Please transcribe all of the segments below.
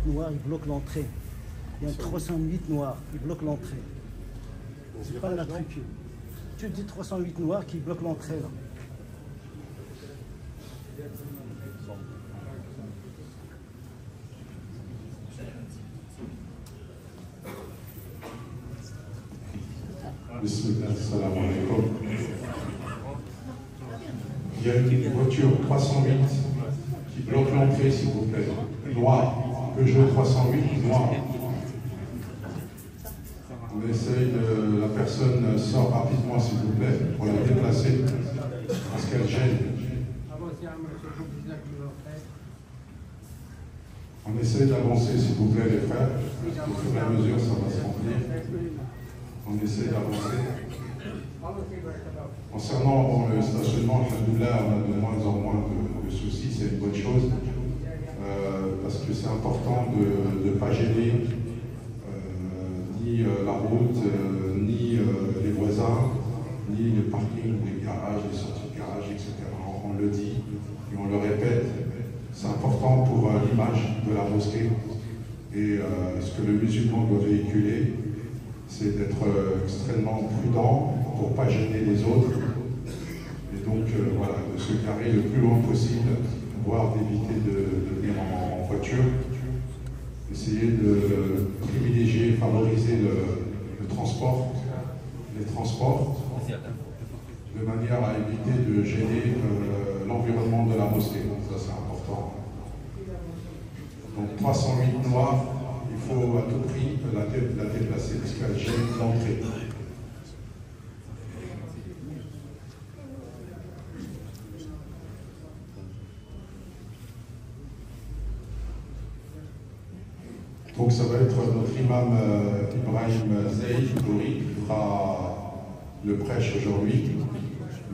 noirs, ils bloquent l'entrée. Il y a 308 noirs, ils bloquent l'entrée. C'est pas la truc. Tu dis 308 noirs qui bloquent l'entrée là. Bismillah, salam alaikum. Il y a une voiture 308 qui bloque l'entrée, s'il vous plaît. Noir. Peugeot 308, noir. On essaye de... La personne sort rapidement, s'il vous plaît, pour la déplacer, parce qu'elle gêne. On essaye d'avancer, s'il vous plaît, les frères. Au fur et à mesure, ça va se remplir. On essaie d'avancer. Concernant le stationnement, alhamdoulilah, on a de moins en moins de soucis, c'est une bonne chose, parce que c'est important de ne pas gêner ni la route, ni les voisins, ni le parking, les garages, les sorties de garage, etc. On le dit et on le répète, c'est important pour l'image de la mosquée et ce que le musulman doit véhiculer. C'est d'être extrêmement prudent pour ne pas gêner les autres et donc voilà, de se garer le plus loin possible, voire d'éviter de venir en voiture, essayer de privilégier, favoriser le transport, les transports, de manière à éviter de gêner l'environnement de la mosquée. Ça c'est important. Donc 308 noirs. Il faut à tout prix la déplacer parce qu'elle gêne l'entrée. Donc ça va être notre imam Ibrahim Zaïd Gouri qui fera le prêche aujourd'hui.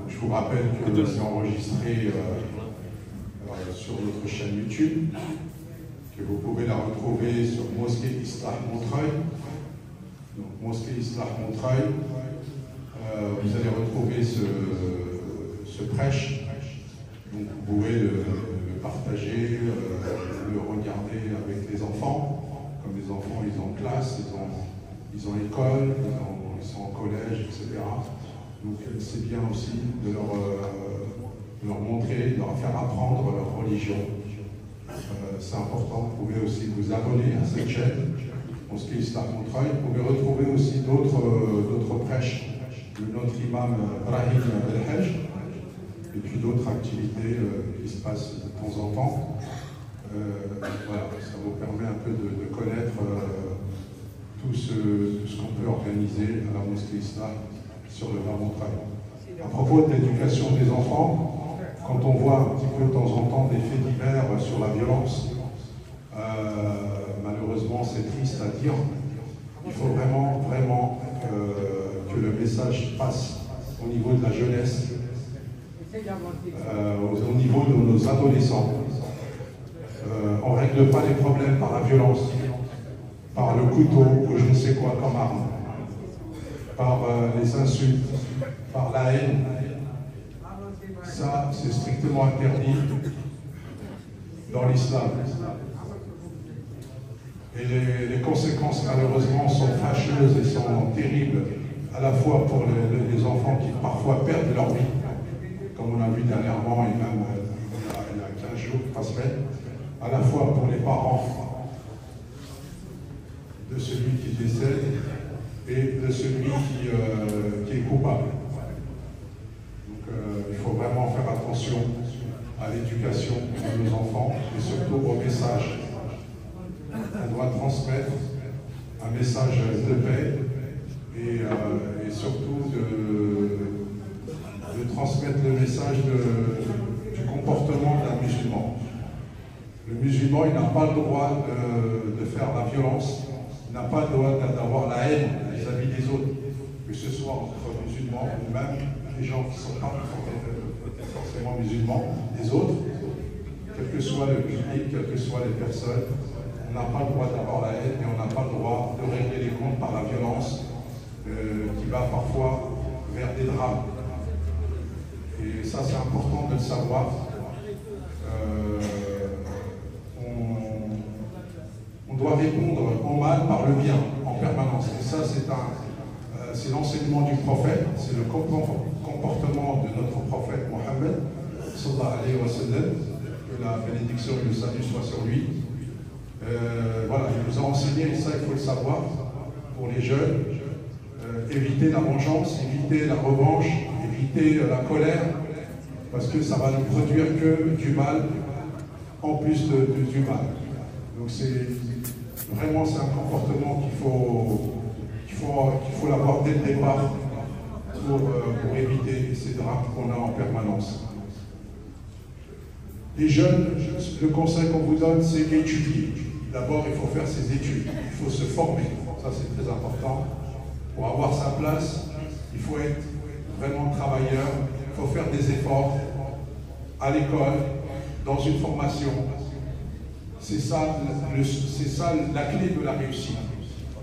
Je vous rappelle que c'est enregistré sur notre chaîne YouTube, que vous pouvez la retrouver sur Mosquée Islah Montreuil. Donc Mosquée Islah Montreuil, vous allez retrouver ce prêche. Donc vous pouvez le partager, le regarder avec les enfants. Comme les enfants, ils ont classe, ils ont école, ils sont en collège, etc. Donc c'est bien aussi de leur montrer, de leur faire apprendre leur religion. C'est important, vous pouvez aussi vous abonner à cette chaîne, Mosquée Islah Montreuil. Vous pouvez retrouver aussi d'autres prêches de notre imam Brahim Belhaj, et puis d'autres activités qui se passent de temps en temps. Voilà, ça vous permet un peu de connaître tout ce qu'on peut organiser à la Mosquée Islah sur le Var Montreuil. À propos de l'éducation des enfants, quand on voit un petit peu de temps en temps des faits divers sur la violence, malheureusement c'est triste à dire, il faut vraiment que le message passe au niveau de la jeunesse, au niveau de nos adolescents. On ne règle pas les problèmes par la violence, par le couteau ou je ne sais quoi comme arme, par les insultes, par la haine. Ça, c'est strictement interdit dans l'islam. Et les conséquences, malheureusement, sont fâcheuses et sont terribles, à la fois pour les enfants qui parfois perdent leur vie, comme on a vu dernièrement, et même il y a 15 jours, 3 semaines, à la fois pour les parents de celui qui décède et de celui qui est coupable. Il faut vraiment faire attention à l'éducation de nos enfants et surtout au message. On doit transmettre un message de paix et surtout de transmettre le message du comportement d'un musulman. Le musulman, il n'a pas le droit de faire la violence, il n'a pas le droit d'avoir la haine vis-à-vis des autres, que ce soit entre musulmans ou même les gens qui ne sont pas forcément musulmans, les autres, quel que soit le public, quelles que soient les personnes, on n'a pas le droit d'avoir la haine et on n'a pas le droit de régler les comptes par la violence qui va parfois vers des drames. Et ça, c'est important de le doit répondre au mal par le bien, en permanence. Et ça, c'est l'enseignement du prophète, c'est le comportement de notre prophète Mohammed, sallallahu alayhi wa sallam, que la bénédiction et le salut soient sur lui. Voilà, il nous a enseigné, et ça il faut le savoir, pour les jeunes, éviter la vengeance, éviter la revanche, éviter la colère, parce que ça va ne produire que du mal, en plus du mal. Donc vraiment c'est un comportement qu'il faut l'avoir dès le départ pour éviter ces drames qu'on a en permanence. Les jeunes, le conseil qu'on vous donne, c'est d'étudier. D'abord, il faut faire ses études, il faut se former, ça c'est très important. Pour avoir sa place, il faut être vraiment travailleur, il faut faire des efforts à l'école, dans une formation. C'est ça la clé de la réussite.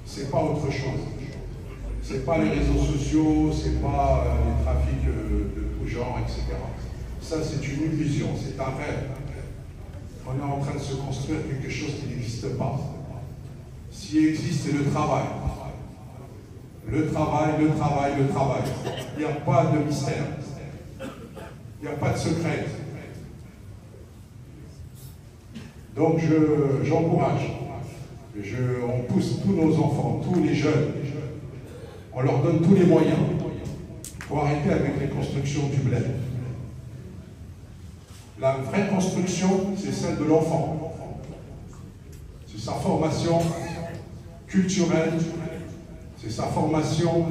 C'est pas autre chose. C'est pas les réseaux sociaux, c'est pas les trafics de tout genre, etc. Ça, c'est une illusion, c'est un rêve. On est en train de se construire quelque chose qui n'existe pas. S'il existe, c'est le travail. Le travail, le travail, le travail. Il n'y a pas de mystère. Il n'y a pas de secret. Donc j'encourage, on pousse tous nos enfants, tous les jeunes, on leur donne tous les moyens pour arrêter avec les constructions du bled. La vraie construction, c'est celle de l'enfant. C'est sa formation culturelle, c'est sa formation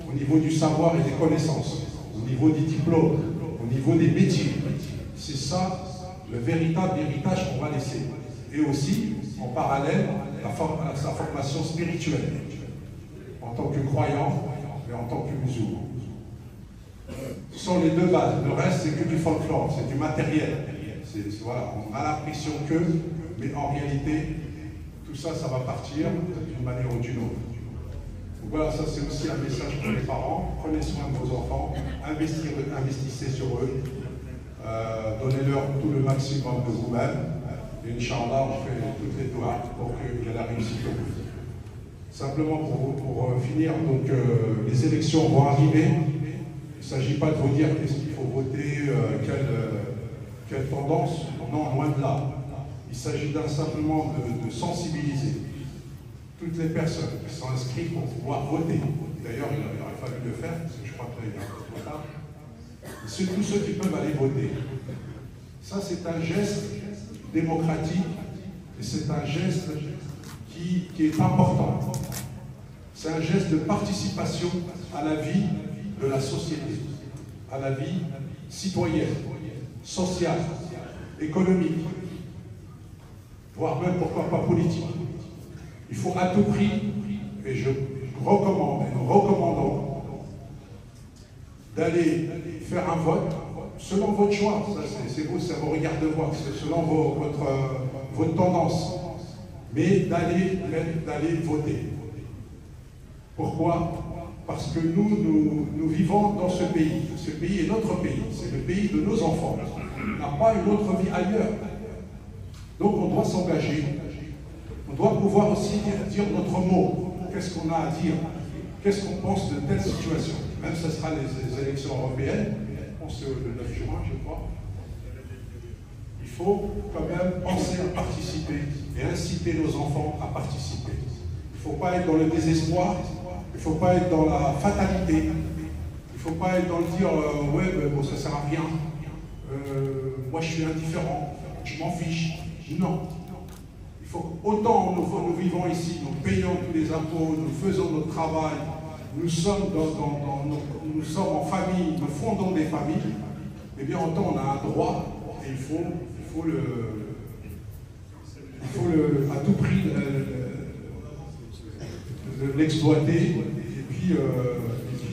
au niveau du savoir et des connaissances, au niveau des diplômes, au niveau des métiers. C'est ça le véritable héritage qu'on va laisser. Et aussi, en parallèle, sa formation spirituelle, en tant que croyant et en tant que musulman. Ce sont les deux bases. Le reste, c'est que du folklore, c'est du matériel. Voilà, on a l'impression que, mais en réalité, tout ça, ça va partir d'une manière ou d'une autre. Donc voilà, ça c'est aussi un message pour les parents. Prenez soin de vos enfants, investissez sur eux, donnez-leur tout le maximum de vous-même. Et Inch'Allah, on fait toutes les doigts pour qu'il y ait la réussite au bout. Simplement pour finir, donc les élections vont arriver. Il ne s'agit pas de vous dire qu'est-ce qu'il faut voter, quelle tendance. Non, loin de là. Il s'agit simplement de sensibiliser toutes les personnes qui sont inscrites pour pouvoir voter. D'ailleurs, il aurait fallu le faire, parce que je crois qu'il y a un peu trop tard. Tous ceux qui peuvent aller voter. Ça, c'est un geste démocratique et c'est un geste qui est important. C'est un geste de participation à la vie de la société, à la vie citoyenne, sociale, économique, voire même pourquoi pas politique. Il faut à tout prix, et nous recommandons d'aller faire un vote selon votre choix. C'est vous, ça vous regarde de voir, c'est selon votre tendance, mais d'aller voter. Pourquoi? Parce que nous vivons dans ce pays. Ce pays est notre pays, c'est le pays de nos enfants. On n'a pas une autre vie ailleurs. Donc on doit s'engager. On doit pouvoir aussi dire notre mot. Qu'est-ce qu'on a à dire? Qu'est-ce qu'on pense de telle situation? Même ce sera les élections européennes, on sait le 9 juin, je crois. Il faut quand même penser à participer et inciter nos enfants à participer. Il ne faut pas être dans le désespoir, il ne faut pas être dans la fatalité, il ne faut pas être dans le dire ouais, bon, ça ne sert à rien, moi je suis indifférent, je m'en fiche. Non. Il faut autant nous vivons ici, nous payons tous les impôts, nous faisons notre travail, nous sommes nous sommes en famille, nous fondons des familles, eh bien autant on a un droit et il faut à tout prix l'exploiter et puis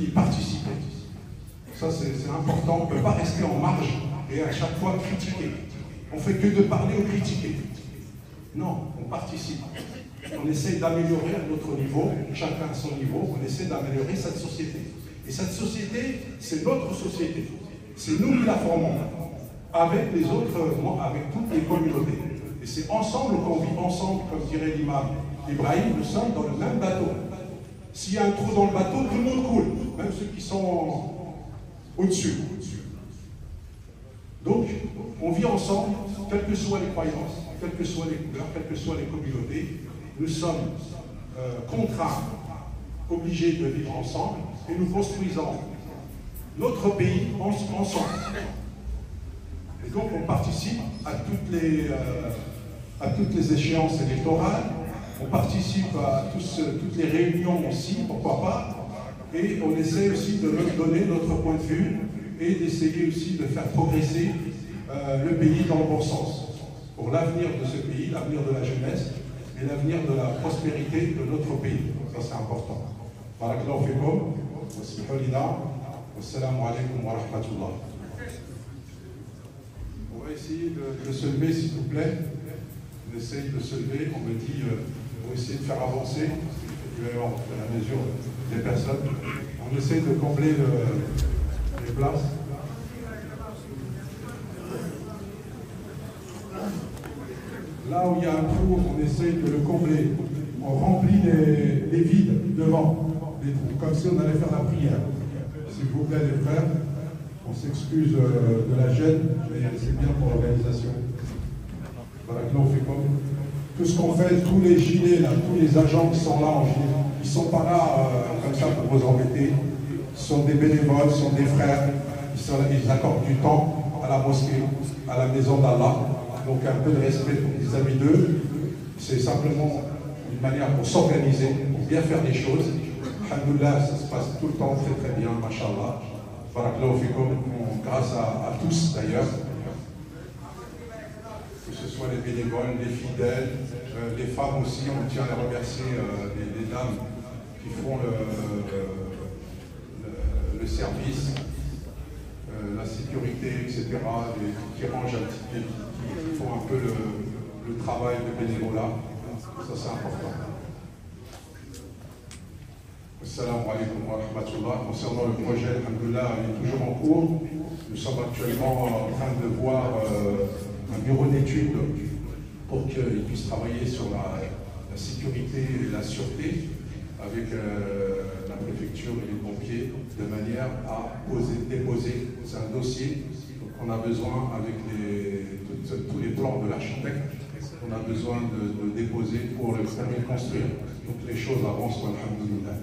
y participer. Ça c'est important, on ne peut pas rester en marge et à chaque fois critiquer. On ne fait que de parler ou critiquer. Non, on participe. On essaie d'améliorer à notre niveau, chacun à son niveau, on essaie d'améliorer cette société. Et cette société, c'est notre société. C'est nous qui la formons, avec les autres, avec toutes les communautés. Et c'est ensemble qu'on vit ensemble, comme dirait l'imam Ibrahim, nous sommes dans le même bateau. S'il y a un trou dans le bateau, tout le monde coule, même ceux qui sont au-dessus. Donc, on vit ensemble, quelles que soient les croyances, quelles que soient les couleurs, quelles que soient les communautés. Nous sommes contraints, obligés de vivre ensemble, et nous construisons notre pays ensemble. Et donc, on participe à toutes les échéances électorales, on participe à toutes les réunions aussi, pourquoi pas, et on essaie aussi de donner notre point de vue et d'essayer aussi de faire progresser le pays dans le bon sens, pour l'avenir de ce pays, l'avenir de la jeunesse et l'avenir de la prospérité de notre pays. Ça, c'est important. Barakallahu fikum, wa smihoulina, wassalamu alaikum wa rahmatullah. On va essayer de se lever, s'il vous plaît. On essaye de se lever, on me dit, on va essayer de faire avancer, il va y avoir à la mesure des personnes. On essaye de combler les places. Là où il y a un trou, on essaye de le combler. On remplit les vides devant les trous, comme si on allait faire la prière. S'il vous plaît, les frères, on s'excuse de la gêne, mais c'est bien pour l'organisation. Voilà, que l'on fait comme. Tout ce qu'on fait, tous les gilets, là, tous les agents qui sont là en gilet, ils ne sont pas là comme ça pour vous embêter. Ce sont des bénévoles, ce sont des frères, ils accordent du temps à la mosquée, à la maison d'Allah. Donc un peu de respect pour les amis d'eux. C'est simplement une manière pour s'organiser, pour bien faire les choses. Alhamdoulilah, ça se passe tout le temps très très bien, mashallah. Barakallahu fikum, grâce à tous d'ailleurs. Que ce soit les bénévoles, les fidèles, les femmes aussi, on tient à remercier les dames qui font le service, la sécurité, etc., qui rangent un petit peu, qui font un peu le travail de bénévolat. Ça, c'est important. Assalamu alaikum wa rahmatullah. Concernant le projet, alhamdoulilah, il est toujours en cours. Nous sommes actuellement en train de voir un bureau d'études pour qu'il puisse travailler sur la sécurité et la sûreté avec la préfecture et les pompiers, de manière à déposer. C'est un dossier qu'on a besoin avec tous les plans de l'architecte, qu'on a besoin de déposer pour le permis de construire. Donc les choses avancent, alhamdoulilah.